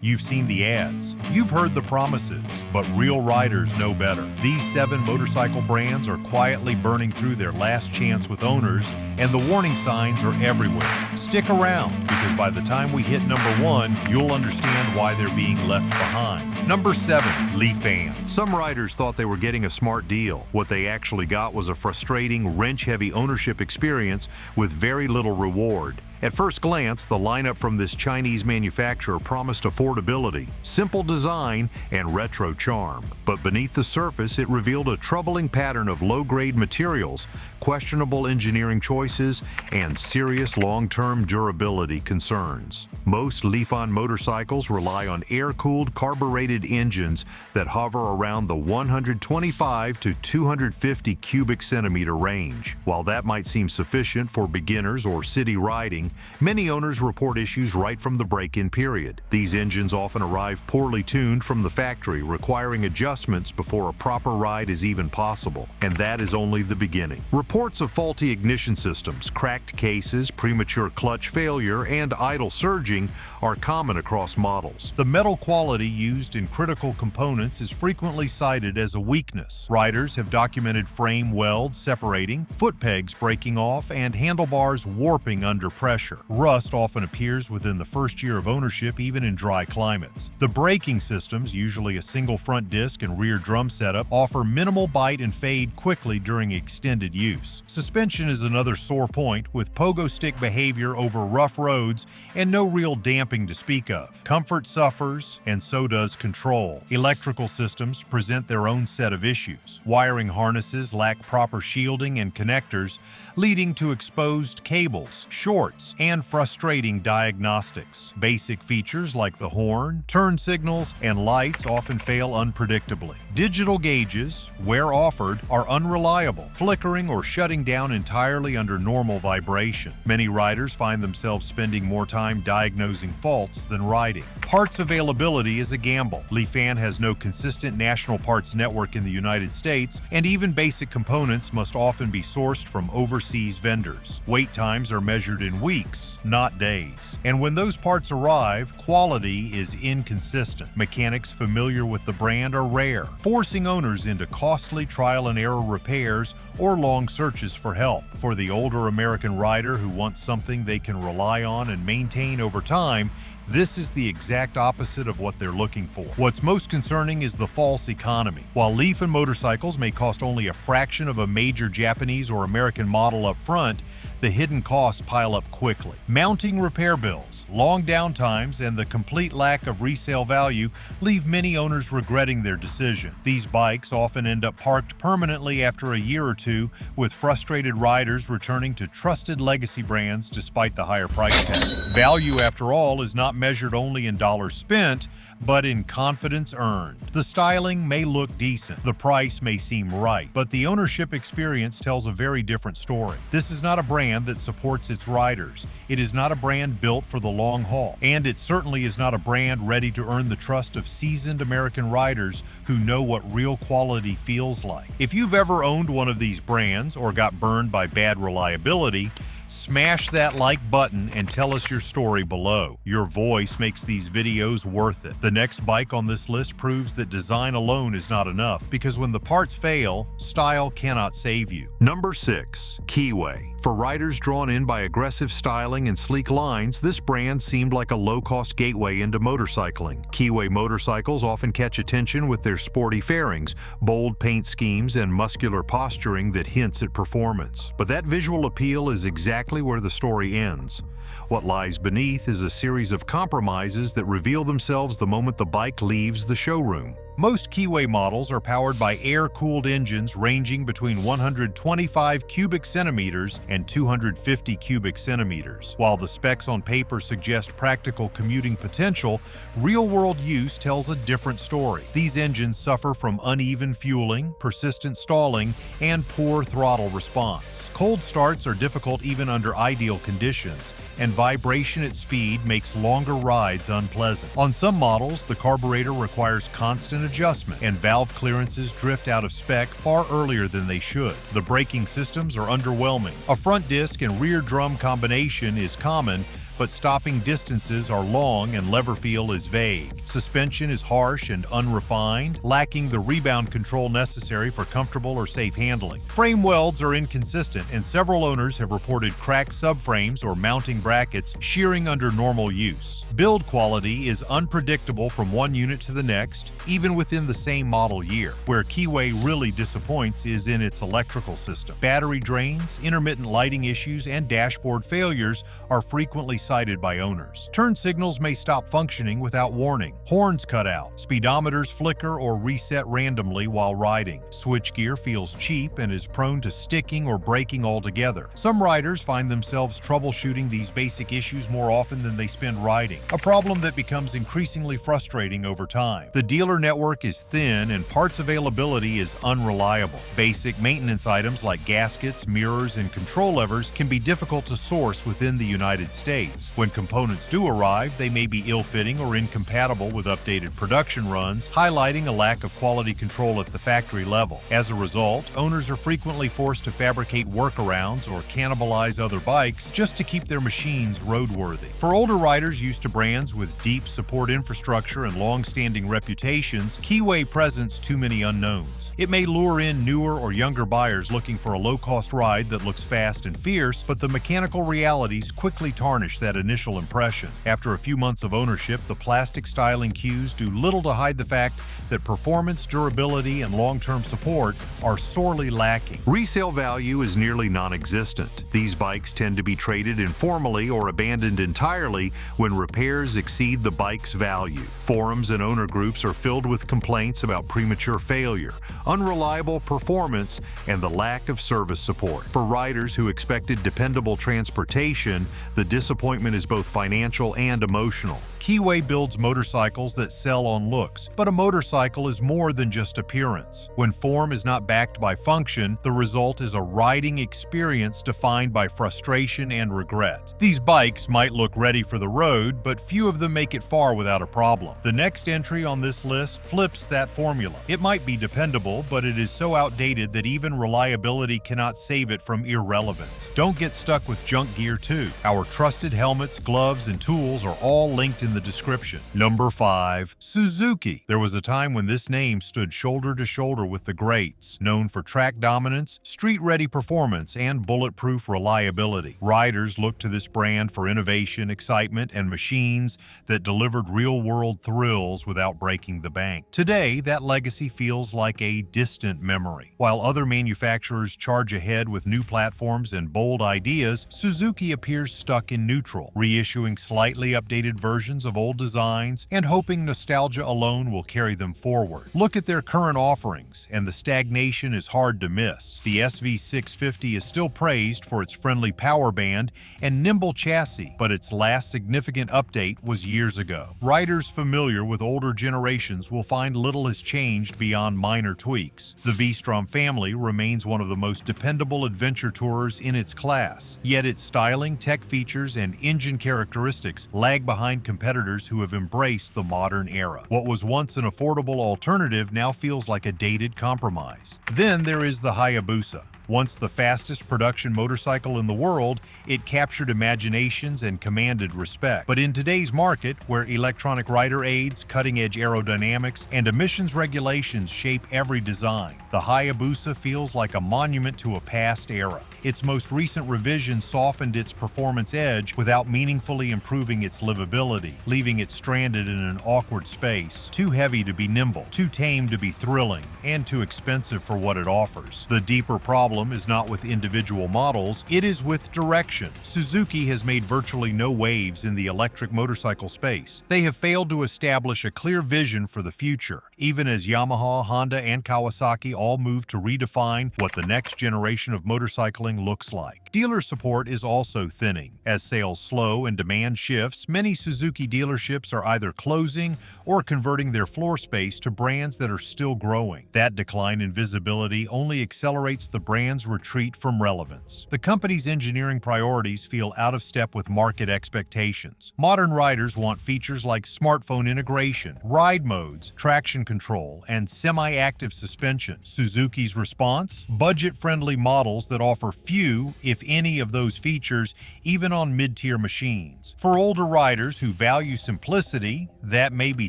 You've seen the ads. You've heard the promises, but real riders know better. These 7 motorcycle brands are quietly burning through their last chance with owners, and the warning signs are everywhere. Stick around, because by the time we hit number 1, you'll understand why they're being left behind. Number 7, Lifan. Some riders thought they were getting a smart deal. What they actually got was a frustrating, wrench-heavy ownership experience with very little reward. At first glance, the lineup from this Chinese manufacturer promised affordability, simple design, and retro charm. But beneath the surface, it revealed a troubling pattern of low-grade materials, questionable engineering choices, and serious long-term durability concerns. Most Lifan motorcycles rely on air-cooled, carbureted engines that hover around the 125 to 250 cubic centimeter range. While that might seem sufficient for beginners or city riding, many owners report issues right from the break-in period. These engines often arrive poorly tuned from the factory, requiring adjustments before a proper ride is even possible. And that is only the beginning. Reports of faulty ignition systems, cracked cases, premature clutch failure, and idle surging are common across models. The metal quality used in critical components is frequently cited as a weakness. Riders have documented frame welds separating, foot pegs breaking off, and handlebars warping under pressure. Rust often appears within the first year of ownership, even in dry climates. The braking systems, usually a single front disc and rear drum setup, offer minimal bite and fade quickly during extended use. Suspension is another sore point, with pogo stick behavior over rough roads and no real damping to speak of. Comfort suffers, and so does control. Electrical systems present their own set of issues. Wiring harnesses lack proper shielding and connectors, leading to exposed cables, shorts, and frustrating diagnostics. Basic features like the horn, turn signals, and lights often fail unpredictably. Digital gauges, where offered, are unreliable, flickering or shutting down entirely under normal vibration. Many riders find themselves spending more time diagnosing faults than riding. Parts availability is a gamble. Lifan has no consistent national parts network in the United States, and even basic components must often be sourced from overseas vendors. Wait times are measured in weeks, not days. And when those parts arrive, quality is inconsistent. Mechanics familiar with the brand are rare, forcing owners into costly trial-and-error repairs or long searches for help. For the older American rider who wants something they can rely on and maintain over time, this is the exact opposite of what they're looking for. What's most concerning is the false economy. While Lifan motorcycles may cost only a fraction of a major Japanese or American model up front, the hidden costs pile up quickly. Mounting repair bills, long downtimes, and the complete lack of resale value leave many owners regretting their decision. These bikes often end up parked permanently after a year or two, with frustrated riders returning to trusted legacy brands despite the higher price tag. Value, after all, is not measured only in dollars spent, but in confidence earned. The styling may look decent, the price may seem right, but the ownership experience tells a very different story. This is not a brand that supports its riders. It is not a brand built for the long haul, and it certainly is not a brand ready to earn the trust of seasoned American riders who know what real quality feels like. If you've ever owned one of these brands or got burned by bad reliability, smash that like button and tell us your story below. Your voice makes these videos worth it. The next bike on this list proves that design alone is not enough, because when the parts fail, style cannot save you. Number 6, Keeway. For riders drawn in by aggressive styling and sleek lines, this brand seemed like a low-cost gateway into motorcycling. Keeway motorcycles often catch attention with their sporty fairings, bold paint schemes, and muscular posturing that hints at performance. But that visual appeal is exactly where the story ends. What lies beneath is a series of compromises that reveal themselves the moment the bike leaves the showroom. Most Keeway models are powered by air-cooled engines ranging between 125 cubic centimeters and 250 cubic centimeters. While the specs on paper suggest practical commuting potential, real-world use tells a different story. These engines suffer from uneven fueling, persistent stalling, and poor throttle response. Cold starts are difficult even under ideal conditions, and vibration at speed makes longer rides unpleasant. On some models, the carburetor requires constant adjustment, and valve clearances drift out of spec far earlier than they should. The braking systems are underwhelming. A front disc and rear drum combination is common, but stopping distances are long and lever feel is vague. Suspension is harsh and unrefined, lacking the rebound control necessary for comfortable or safe handling. Frame welds are inconsistent, and several owners have reported cracked subframes or mounting brackets shearing under normal use. Build quality is unpredictable from one unit to the next, even within the same model year. Where Keeway really disappoints is in its electrical system. Battery drains, intermittent lighting issues, and dashboard failures are frequently cited by owners. Turn signals may stop functioning without warning. Horns cut out. Speedometers flicker or reset randomly while riding. Switchgear feels cheap and is prone to sticking or breaking altogether. Some riders find themselves troubleshooting these basic issues more often than they spend riding, a problem that becomes increasingly frustrating over time. The dealer network is thin and parts availability is unreliable. Basic maintenance items like gaskets, mirrors, and control levers can be difficult to source within the United States. When components do arrive, they may be ill-fitting or incompatible with updated production runs, highlighting a lack of quality control at the factory level. As a result, owners are frequently forced to fabricate workarounds or cannibalize other bikes just to keep their machines roadworthy. For older riders used to brands with deep support infrastructure and long-standing reputations, Keeway presents too many unknowns. It may lure in newer or younger buyers looking for a low-cost ride that looks fast and fierce, but the mechanical realities quickly tarnish that initial impression. After a few months of ownership, the plastic styling cues do little to hide the fact that performance, durability, and long-term support are sorely lacking. Resale value is nearly non-existent. These bikes tend to be traded informally or abandoned entirely when repairs exceed the bike's value. Forums and owner groups are filled with complaints about premature failure, unreliable performance, and the lack of service support. For riders who expected dependable transportation, the disappointment is both financial and emotional. Keeway builds motorcycles that sell on looks, but a motorcycle is more than just appearance. When form is not backed by function, the result is a riding experience defined by frustration and regret. These bikes might look ready for the road, but few of them make it far without a problem. The next entry on this list flips that formula. It might be dependable, but it is so outdated that even reliability cannot save it from irrelevance. Don't get stuck with junk gear too. Our trusted helmets, gloves, and tools are all linked in the description. Number 5. Suzuki. There was a time when this name stood shoulder to shoulder with the greats, known for track dominance, street-ready performance, and bulletproof reliability. Riders looked to this brand for innovation, excitement, and machines that delivered real-world thrills without breaking the bank. Today, that legacy feels like a distant memory. While other manufacturers charge ahead with new platforms and bold ideas, Suzuki appears stuck in neutral, reissuing slightly updated versions of old designs and hoping nostalgia alone will carry them forward. Look at their current offerings, and the stagnation is hard to miss. The SV650 is still praised for its friendly power band and nimble chassis, but its last significant update was years ago. Riders familiar with older generations will find little has changed beyond minor tweaks. The V-Strom family remains one of the most dependable adventure tourers in its class, yet its styling, tech features, and engine characteristics lag behind competitors who have embraced the modern era. What was once an affordable alternative now feels like a dated compromise. Then there is the Hayabusa. Once the fastest production motorcycle in the world, it captured imaginations and commanded respect. But in today's market, where electronic rider aids, cutting-edge aerodynamics, and emissions regulations shape every design, the Hayabusa feels like a monument to a past era. Its most recent revision softened its performance edge without meaningfully improving its livability, leaving it stranded in an awkward space, too heavy to be nimble, too tame to be thrilling, and too expensive for what it offers. The deeper problem is not with individual models, it is with direction. Suzuki has made virtually no waves in the electric motorcycle space. They have failed to establish a clear vision for the future, even as Yamaha, Honda, and Kawasaki all move to redefine what the next generation of motorcycling looks like. Dealer support is also thinning. As sales slow and demand shifts, many Suzuki dealerships are either closing or converting their floor space to brands that are still growing. That decline in visibility only accelerates the brand brands retreat from relevance. The company's engineering priorities feel out of step with market expectations. Modern riders want features like smartphone integration, ride modes, traction control, and semi-active suspension. Suzuki's response? Budget-friendly models that offer few, if any, of those features, even on mid-tier machines. For older riders who value simplicity, that may be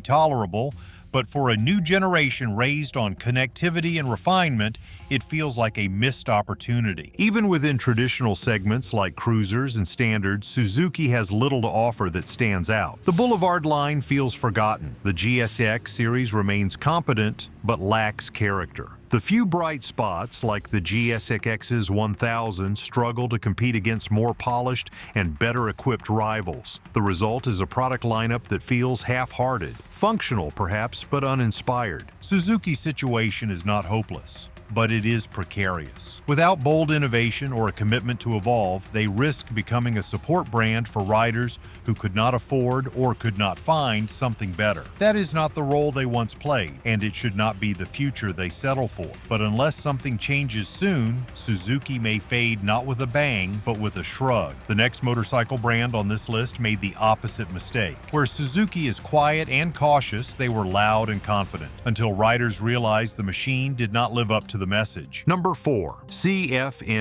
tolerable, but for a new generation raised on connectivity and refinement, it feels like a missed opportunity. Even within traditional segments like cruisers and standards, Suzuki has little to offer that stands out. The Boulevard line feels forgotten. The GSX series remains competent, but lacks character. The few bright spots, like the GSX-X's 1000, struggle to compete against more polished and better-equipped rivals. The result is a product lineup that feels half-hearted, functional perhaps, but uninspired. Suzuki's situation is not hopeless, but it is precarious. Without bold innovation or a commitment to evolve, they risk becoming a support brand for riders who could not afford or could not find something better. That is not the role they once played, and it should not be the future they settle for. But unless something changes soon, Suzuki may fade not with a bang, but with a shrug. The next motorcycle brand on this list made the opposite mistake. Where Suzuki is quiet and cautious, they were loud and confident, until riders realized the machine did not live up to the message. Number 4. cfmoto.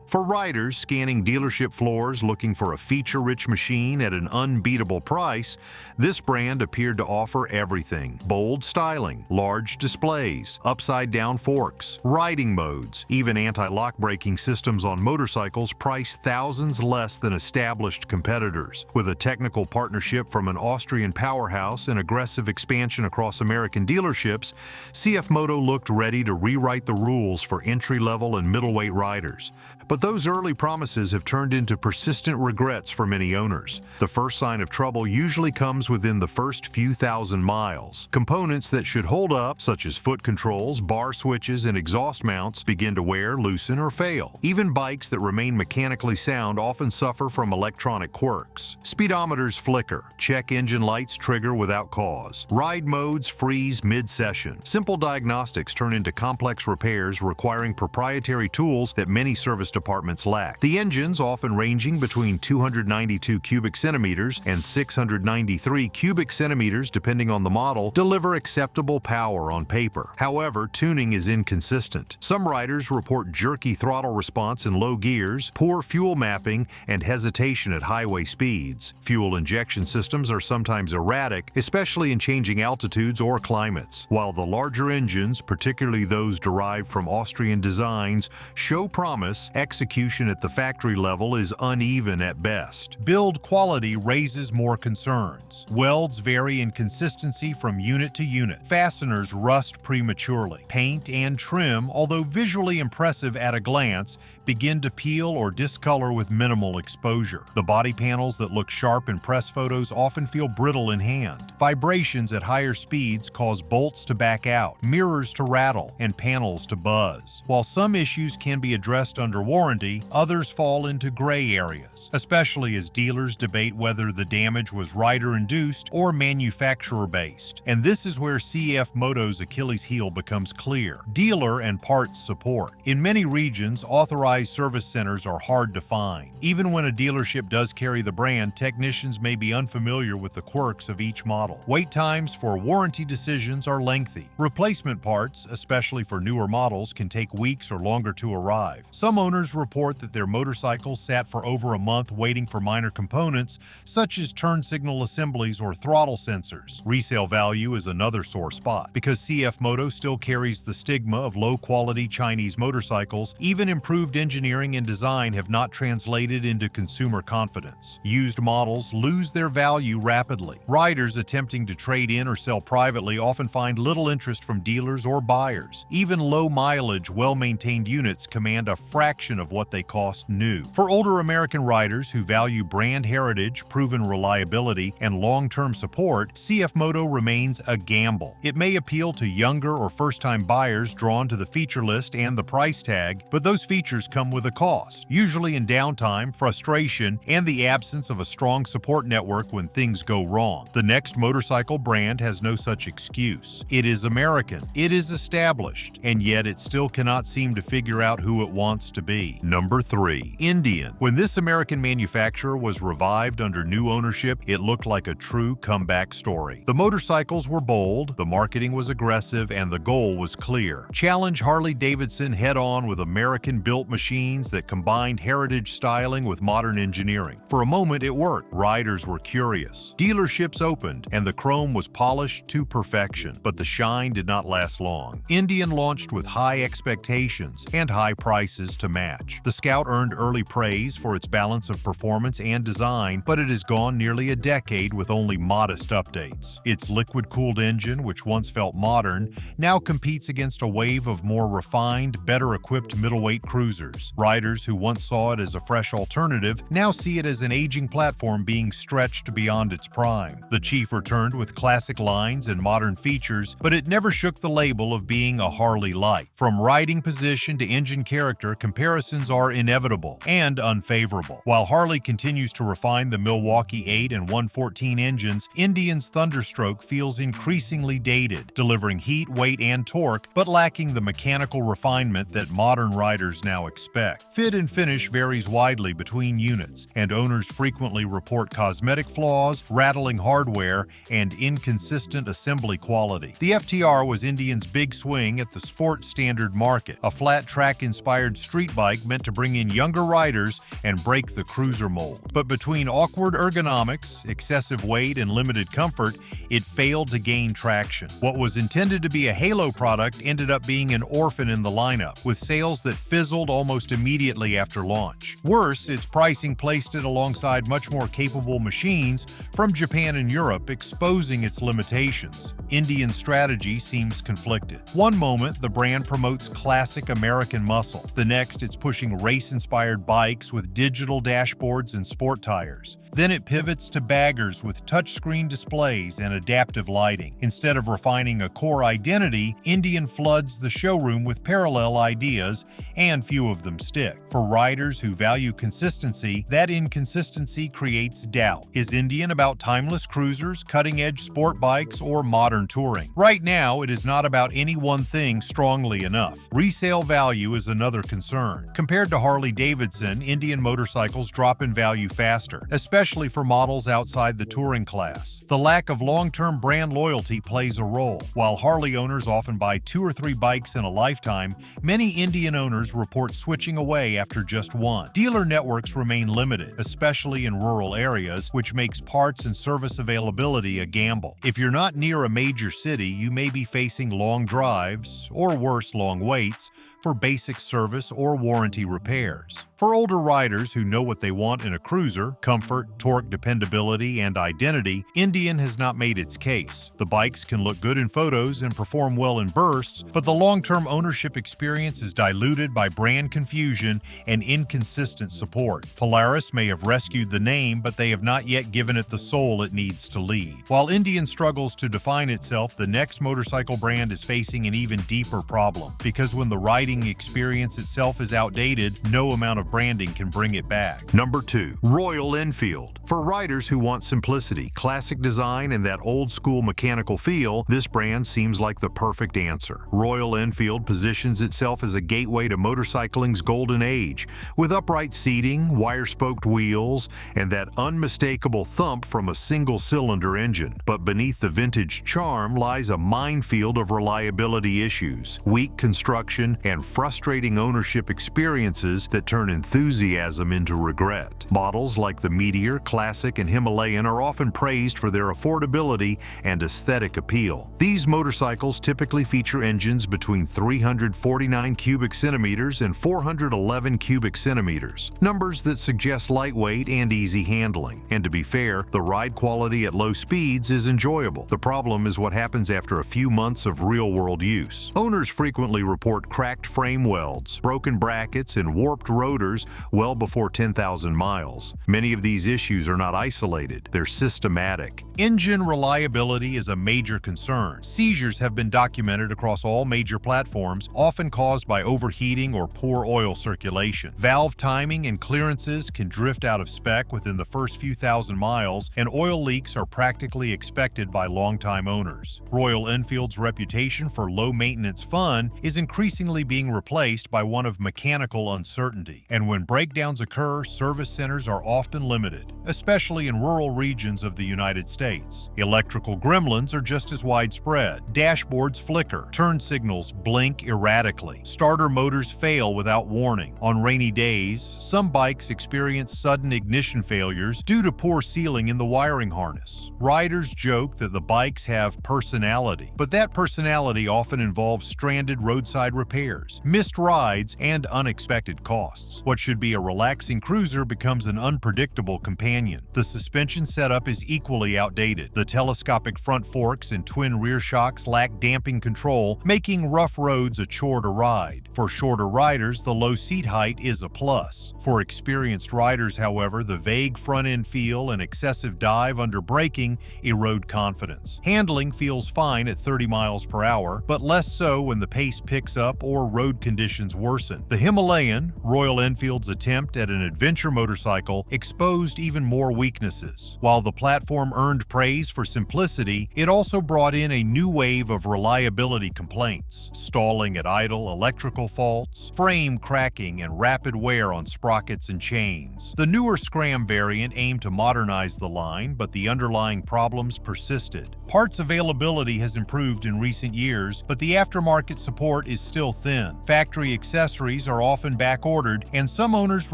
For riders scanning dealership floors looking for a feature-rich machine at an unbeatable price, this brand appeared to offer everything. Bold styling, large displays, upside-down forks, riding modes, even anti-lock braking systems on motorcycles priced thousands less than established competitors. With a technical partnership from an Austrian powerhouse and aggressive expansion across American dealerships, cfmoto looked ready to rewrite the rules for entry-level and middleweight riders. But those early promises have turned into persistent regrets for many owners. The first sign of trouble usually comes within the first few thousand miles. Components that should hold up, such as foot controls, bar switches, and exhaust mounts, begin to wear, loosen, or fail. Even bikes that remain mechanically sound often suffer from electronic quirks. Speedometers flicker. Check engine lights trigger without cause. Ride modes freeze mid-session. Simple diagnostics turn into complex repairs requiring proprietary tools that many service departments lack. The engines, often ranging between 292 cubic centimeters and 693 cubic centimeters depending on the model, deliver acceptable power on paper. However, tuning is inconsistent. Some riders report jerky throttle response in low gears, poor fuel mapping, and hesitation at highway speeds. Fuel injection systems are sometimes erratic, especially in changing altitudes or climates. While the larger engines, particularly those derived from Austrian designs, show promise, execution at the factory level is uneven at best. Build quality raises more concerns. Welds vary in consistency from unit to unit. Fasteners rust prematurely. Paint and trim, although visually impressive at a glance, begin to peel or discolor with minimal exposure. The body panels that look sharp in press photos often feel brittle in hand. Vibrations at higher speeds cause bolts to back out, mirrors to rattle, and panels to buzz. While some issues can be addressed under warranty, others fall into gray areas, especially as dealers debate whether the damage was rider-induced or manufacturer-based. And this is where cfmoto's Achilles heel becomes clear: dealer and parts support. In many regions, authorized service centers are hard to find. Even when a dealership does carry the brand, technicians may be unfamiliar with the quirks of each model. Wait times for warranty decisions are lengthy. Replacement parts, especially for newer models, can take weeks or longer to arrive. Some owners report that their motorcycles sat for over a month waiting for minor components, such as turn signal assemblies or throttle sensors. Resale value is another sore spot. Because cfmoto still carries the stigma of low-quality Chinese motorcycles, even improved engineering and design have not translated into consumer confidence. Used models lose their value rapidly. Riders attempting to trade in or sell privately often find little interest from dealers or buyers. Even low-mileage, well-maintained units command a fraction fraction of what they cost new. For older American riders who value brand heritage, proven reliability, and long-term support, CFmoto remains a gamble. It may appeal to younger or first-time buyers drawn to the feature list and the price tag, but those features come with a cost, usually in downtime, frustration, and the absence of a strong support network when things go wrong. The next motorcycle brand has no such excuse. It is American, it is established, and yet it still cannot seem to figure out who it wants to be. Number 3. Indian. When this American manufacturer was revived under new ownership, it looked like a true comeback story. The motorcycles were bold, the marketing was aggressive, and the goal was clear. Challenge Harley-Davidson head-on with American-built machines that combined heritage styling with modern engineering. For a moment, it worked. Riders were curious. Dealerships opened, and the chrome was polished to perfection. But the shine did not last long. Indian launched with high expectations and high prices to match. The Scout earned early praise for its balance of performance and design, but it has gone nearly a decade with only modest updates. Its liquid-cooled engine, which once felt modern, now competes against a wave of more refined, better-equipped middleweight cruisers. Riders who once saw it as a fresh alternative now see it as an aging platform being stretched beyond its prime. The Chief returned with classic lines and modern features, but it never shook the label of being a Harley light. From riding position to engine character, comparisons are inevitable and unfavorable. While Harley continues to refine the Milwaukee 8 and 114 engines, Indian's Thunderstroke feels increasingly dated, delivering heat, weight, and torque, but lacking the mechanical refinement that modern riders now expect. Fit and finish varies widely between units, and owners frequently report cosmetic flaws, rattling hardware, and inconsistent assembly quality. The FTR was Indian's big swing at the sports standard market, a flat track-inspired street bike meant to bring in younger riders and break the cruiser mold. But between awkward ergonomics, excessive weight, and limited comfort, it failed to gain traction. What was intended to be a halo product ended up being an orphan in the lineup, with sales that fizzled almost immediately after launch. Worse, its pricing placed it alongside much more capable machines from Japan and Europe, exposing its limitations. Indian's strategy seems conflicted. One moment, the brand promotes classic American muscle. The next, it's pushing race-inspired bikes with digital dashboards and sport tires. Then it pivots to baggers with touchscreen displays and adaptive lighting. Instead of refining a core identity, Indian floods the showroom with parallel ideas, and few of them stick. For riders who value consistency, that inconsistency creates doubt. Is Indian about timeless cruisers, cutting-edge sport bikes, or modern touring? Right now, it is not about any one thing strongly enough. Resale value is another concern. Compared to Harley-Davidson, Indian motorcycles drop in value faster, especially for models outside the touring class. The lack of long-term brand loyalty plays a role. While Harley owners often buy 2 or 3 bikes in a lifetime, many Indian owners report switching away after just one. Dealer networks remain limited, especially in rural areas, which makes parts and service availability a gamble. If you're not near a major city, you may be facing long drives, or worse, long waits, for basic service or warranty repairs. For older riders who know what they want in a cruiser, comfort, torque, dependability, and identity, Indian has not made its case. The bikes can look good in photos and perform well in bursts, but the long-term ownership experience is diluted by brand confusion and inconsistent support. Polaris may have rescued the name, but they have not yet given it the soul it needs to lead. While Indian struggles to define itself, the next motorcycle brand is facing an even deeper problem, because when the riding experience itself is outdated, no amount of branding can bring it back. Number 2. Royal Enfield. For riders who want simplicity, classic design, and that old-school mechanical feel, this brand seems like the perfect answer. Royal Enfield positions itself as a gateway to motorcycling's golden age, with upright seating, wire-spoked wheels, and that unmistakable thump from a single-cylinder engine. But beneath the vintage charm lies a minefield of reliability issues, weak construction, and frustrating ownership experiences that turn enthusiasm into regret. Models like the Meteor, Classic, and Himalayan are often praised for their affordability and aesthetic appeal. These motorcycles typically feature engines between 349 cubic centimeters and 411 cubic centimeters, numbers that suggest lightweight and easy handling. And to be fair, the ride quality at low speeds is enjoyable. The problem is what happens after a few months of real-world use. Owners frequently report cracked frame welds, broken brackets, and warped rotors well before 10,000 miles. Many of these issues are not isolated, they're systematic. Engine reliability is a major concern. Seizures have been documented across all major platforms, often caused by overheating or poor oil circulation. Valve timing and clearances can drift out of spec within the first few thousand miles, and oil leaks are practically expected by longtime owners. Royal Enfield's reputation for low-maintenance fun is increasingly being replaced by one of mechanical uncertainty, and when breakdowns occur, service centers are often limited, especially in rural regions of the United States. Electrical gremlins are just as widespread. Dashboards flicker, turn signals blink erratically, starter motors fail without warning. On rainy days, some bikes experience sudden ignition failures due to poor sealing in the wiring harness. Riders joke that the bikes have personality, but that personality often involves stranded roadside repairs, missed rides, and unexpected costs. What should be a relaxing cruiser becomes an unpredictable companion. The suspension setup is equally outdated. The telescopic front forks and twin rear shocks lack damping control, making rough roads a chore to ride. For shorter riders, the low seat height is a plus. For experienced riders, however, the vague front-end feel and excessive dive under braking erode confidence. Handling feels fine at 30 miles per hour, but less so when the pace picks up or road conditions worsen. The Himalayan, Royal Enfield's attempt at an adventure motorcycle, exposed even more weaknesses. While the platform earned praise for simplicity, it also brought in a new wave of reliability complaints: stalling at idle, electrical faults, frame cracking, and rapid wear on sprockets and chains. The newer Scram variant aimed to modernize the line, but the underlying problems persisted. Parts availability has improved in recent years, but the aftermarket support is still thin. Factory accessories are often back-ordered, and some owners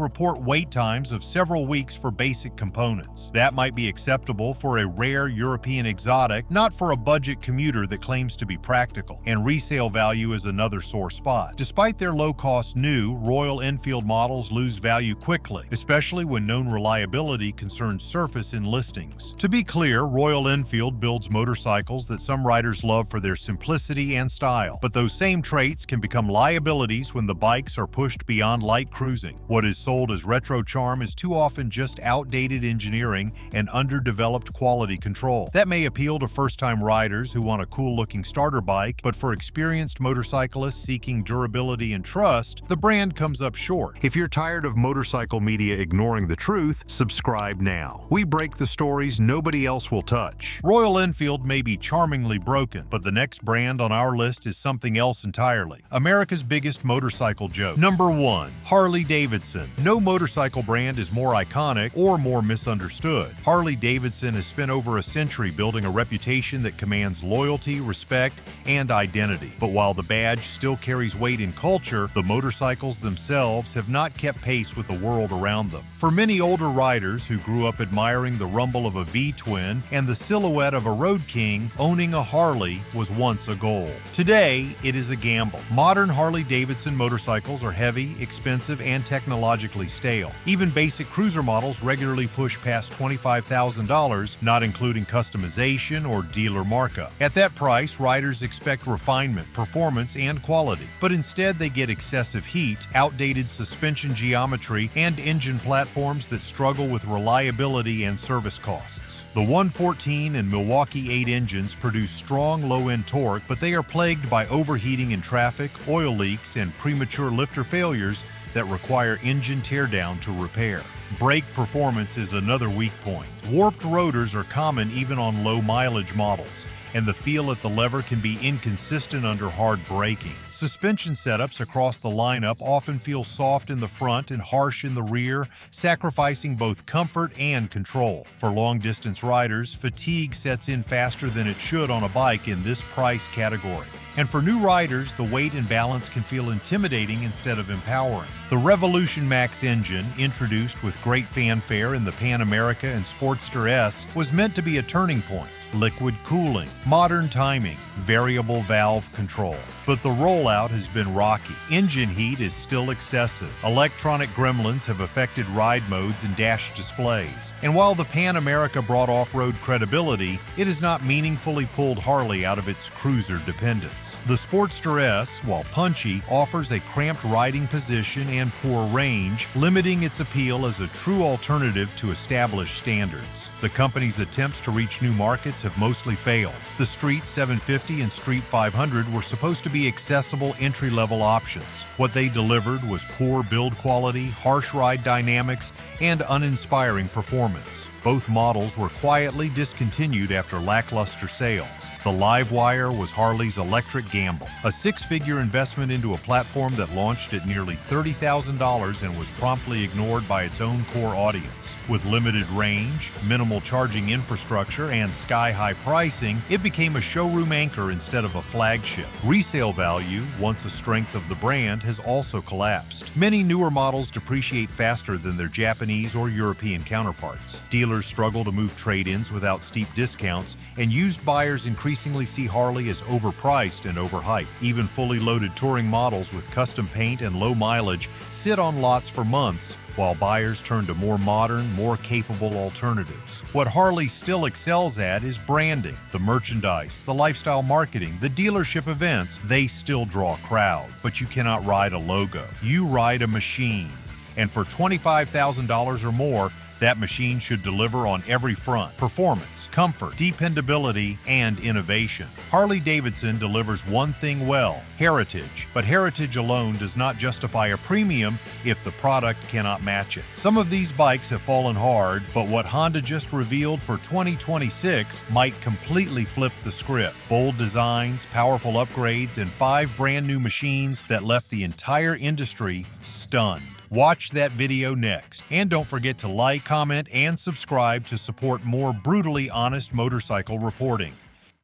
report wait times of several weeks for basic components. That might be acceptable for a rare European exotic, not for a budget commuter that claims to be practical, and resale value is another sore spot. Despite their low-cost new, Royal Enfield models lose value quickly, especially when known reliability concerns surface in listings. To be clear, Royal Enfield builds motorcycles that some riders love for their simplicity and style, but those same traits can become liabilities when the bikes are pushed beyond light cruising. What is sold as retro charm is too often just outdated engineering and underdeveloped quality control. That may appeal to first-time riders who want a cool-looking starter bike, but for experienced motorcyclists seeking durability and trust, the brand comes up short. If you're tired of motorcycle media ignoring the truth, subscribe now. We break the stories nobody else will touch. Royal Enfield may be charmingly broken, but the next brand on our list is something else entirely. America's biggest motorcycle joke. Number 1. Harley-Davidson. No motorcycle brand is more iconic or more misunderstood. Harley-Davidson has spent over a century building a reputation that commands loyalty, respect, and identity. But while the badge still carries weight in culture, the motorcycles themselves have not kept pace with the world around them. For many older riders who grew up admiring the rumble of a V-twin and the silhouette of a road king, owning a Harley was once a goal. Today, it is a gamble. Modern Harley-Davidson motorcycles are heavy, expensive, and technologically stale. Even basic cruiser models regularly push past $25,000, not including customization or dealer markup. At that price, riders expect refinement, performance, and quality, but instead they get excessive heat, outdated suspension geometry, and engine platforms that struggle with reliability and service costs. The 114 and Milwaukee 8 engines produce strong low-end torque, but they are plagued by overheating in traffic, oil leaks, and premature lifter failures that require engine teardown to repair. Brake performance is another weak point. Warped rotors are common even on low-mileage models, and the feel at the lever can be inconsistent under hard braking. Suspension setups across the lineup often feel soft in the front and harsh in the rear, sacrificing both comfort and control. For long-distance riders, fatigue sets in faster than it should on a bike in this price category. And for new riders, the weight and balance can feel intimidating instead of empowering. The Revolution Max engine, introduced with great fanfare in the Pan America and Sportster S, was meant to be a turning point. liquid cooling, modern timing, variable valve control. But the rollout has been rocky. Engine heat is still excessive. Electronic gremlins have affected ride modes and dash displays. And while the Pan America brought off-road credibility, it has not meaningfully pulled Harley out of its cruiser dependence. The Sportster S, while punchy, offers a cramped riding position and poor range, limiting its appeal as a true alternative to established standards. The company's attempts to reach new markets have mostly failed. The Street 750 and Street 500 were supposed to be accessible entry-level options. What they delivered was poor build quality, harsh ride dynamics, and uninspiring performance. Both models were quietly discontinued after lackluster sales. The Livewire was Harley's electric gamble, a six-figure investment into a platform that launched at nearly $30,000 and was promptly ignored by its own core audience. With limited range, minimal charging infrastructure, and sky-high pricing, it became a showroom anchor instead of a flagship. Resale value, once a strength of the brand, has also collapsed. Many newer models depreciate faster than their Japanese or European counterparts. Dealers struggle to move trade-ins without steep discounts, and used buyers increasingly see Harley as overpriced and overhyped. Even fully loaded touring models with custom paint and low mileage sit on lots for months, while buyers turn to more modern, more capable alternatives. What Harley still excels at is branding. The merchandise, the lifestyle marketing, the dealership events, they still draw a crowd. But you cannot ride a logo. You ride a machine. And for $25,000 or more, that machine should deliver on every front: performance, comfort, dependability, and innovation. Harley-Davidson delivers one thing well: heritage. But heritage alone does not justify a premium if the product cannot match it. Some of these bikes have fallen hard, but what Honda just revealed for 2026 might completely flip the script. Bold designs, powerful upgrades, and 5 brand new machines that left the entire industry stunned. Watch that video next. And don't forget to like, comment, and subscribe to support more brutally honest motorcycle reporting.